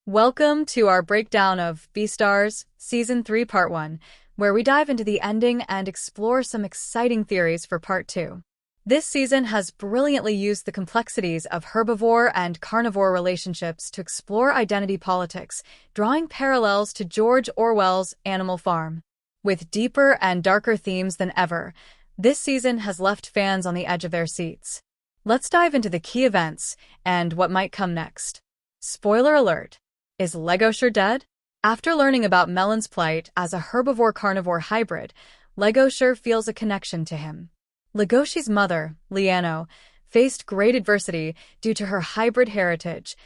Welcome to our breakdown of Beastars, Season 3, Part 1, where we dive into the ending and explore some exciting theories for Part 2. This season has brilliantly used the complexities of herbivore and carnivore relationships to explore identity politics, drawing parallels to George Orwell's Animal Farm. With deeper and darker themes than ever, this season has left fans on the edge of their seats. Let's dive into the key events and what might come next. Spoiler alert. Is Legoshi dead? After learning about Melon's plight as a herbivore-carnivore hybrid, Legoshi feels a connection to him. Legoshi's mother, Liano, faced great adversity due to her hybrid heritage,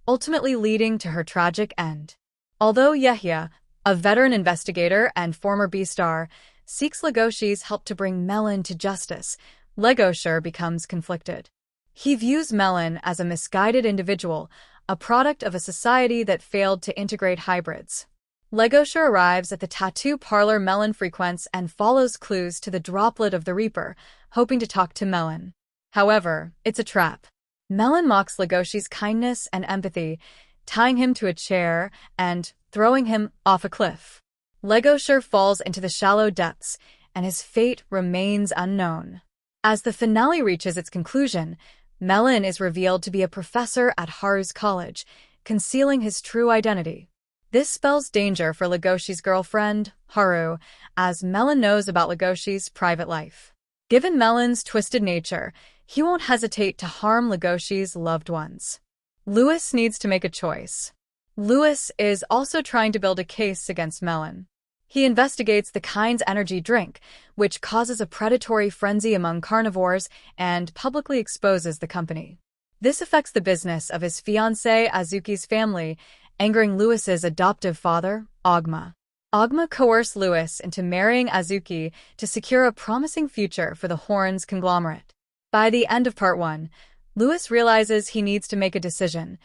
ultimately leading to her tragic end. Although Yahya, a veteran investigator and former Beastar, seeks Legoshi's help to bring Melon to justice, Legoshi becomes conflicted. He views Melon as a misguided individual, a product of a society that failed to integrate hybrids. Legoshi arrives at the tattoo parlor Melon frequents and follows clues to the droplet of the Reaper, hoping to talk to Melon. However, it's a trap. Melon mocks Legoshi's kindness and empathy, tying him to a chair and throwing him off a cliff. Legoshi falls into the shallow depths, and his fate remains unknown. As the finale reaches its conclusion, Melon is revealed to be a professor at Haru's college, concealing his true identity. This spells danger for Legoshi's girlfriend, Haru, as Melon knows about Legoshi's private life. Given Melon's twisted nature, he won't hesitate to harm Legoshi's loved ones. Lewis needs to make a choice. Lewis is also trying to build a case against Melon. He investigates the kind's energy drink, which causes a predatory frenzy among carnivores and publicly exposes the company. This affects the business of his fiancée Azuki's family, angering Lewis's adoptive father, Ogma. Ogma coerced Lewis into marrying Azuki to secure a promising future for the Horns conglomerate. By the end of Part 1, Lewis realizes he needs to make a decision: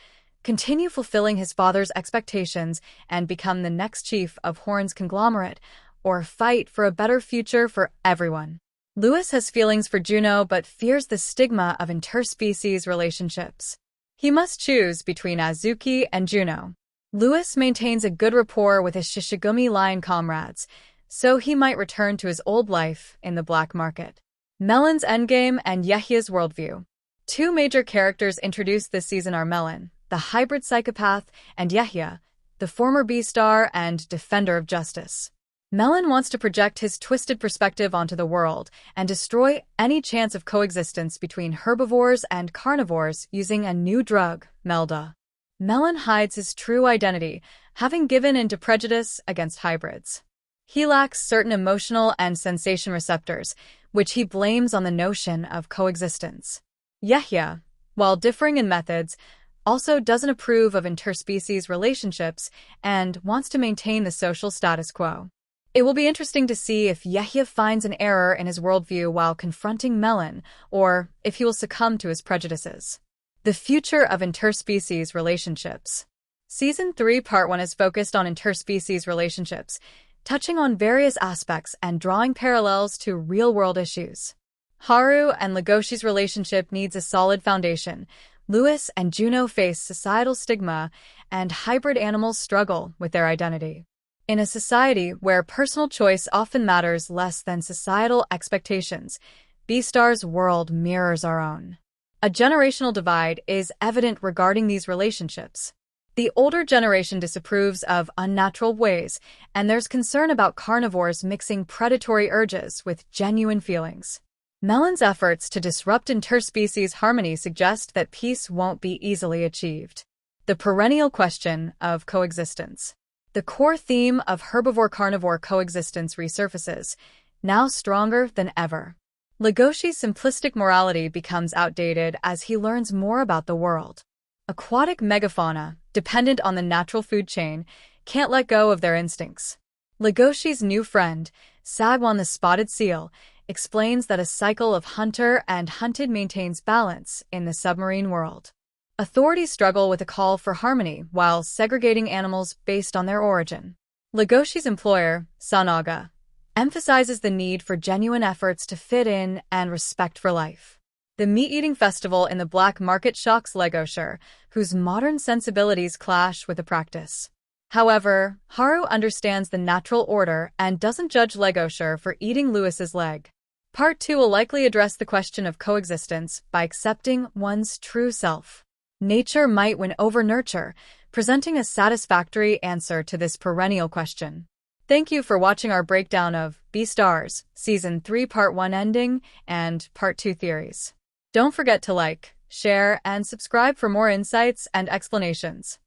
continue fulfilling his father's expectations and become the next chief of Horn's conglomerate, or fight for a better future for everyone. Lewis has feelings for Juno but fears the stigma of interspecies relationships. He must choose between Azuki and Juno. Lewis maintains a good rapport with his Shishigumi lion comrades, so he might return to his old life in the black market. Melon's endgame and Yahya's worldview. Two major characters introduced this season are Melon, the hybrid psychopath, and Yahya, the former Beastar and defender of justice. Melon wants to project his twisted perspective onto the world and destroy any chance of coexistence between herbivores and carnivores using a new drug, Melda. Melon hides his true identity, having given in to prejudice against hybrids. He lacks certain emotional and sensation receptors, which he blames on the notion of coexistence. Yahya, while differing in methods, also doesn't approve of interspecies relationships and wants to maintain the social status quo. It will be interesting to see if Yahya finds an error in his worldview while confronting Melon, or if he will succumb to his prejudices. The future of interspecies relationships. Season 3, Part 1 is focused on interspecies relationships, touching on various aspects and drawing parallels to real-world issues. Haru and Legoshi's relationship needs a solid foundation. Lewis and Juno face societal stigma, and hybrid animals struggle with their identity. In a society where personal choice often matters less than societal expectations, Beastar's world mirrors our own. A generational divide is evident regarding these relationships. The older generation disapproves of unnatural ways, and there's concern about carnivores mixing predatory urges with genuine feelings. Melon's efforts to disrupt interspecies harmony suggest that peace won't be easily achieved. The perennial question of coexistence. The core theme of herbivore-carnivore coexistence resurfaces, now stronger than ever. Legoshi's simplistic morality becomes outdated as he learns more about the world. Aquatic megafauna, dependent on the natural food chain, can't let go of their instincts. Legoshi's new friend, Sagwan the spotted seal, explains that a cycle of hunter and hunted maintains balance in the submarine world. Authorities struggle with a call for harmony while segregating animals based on their origin. Legoshi's employer, Sanaga, emphasizes the need for genuine efforts to fit in and respect for life. The meat-eating festival in the black market shocks Legoshi, whose modern sensibilities clash with the practice. However, Haru understands the natural order and doesn't judge Legoshi for eating Lewis's leg. Part 2 will likely address the question of coexistence by accepting one's true self. Nature might win over nurture, presenting a satisfactory answer to this perennial question. Thank you for watching our breakdown of Beastars, Season 3 Part 1 ending and Part 2 theories. Don't forget to like, share, and subscribe for more insights and explanations.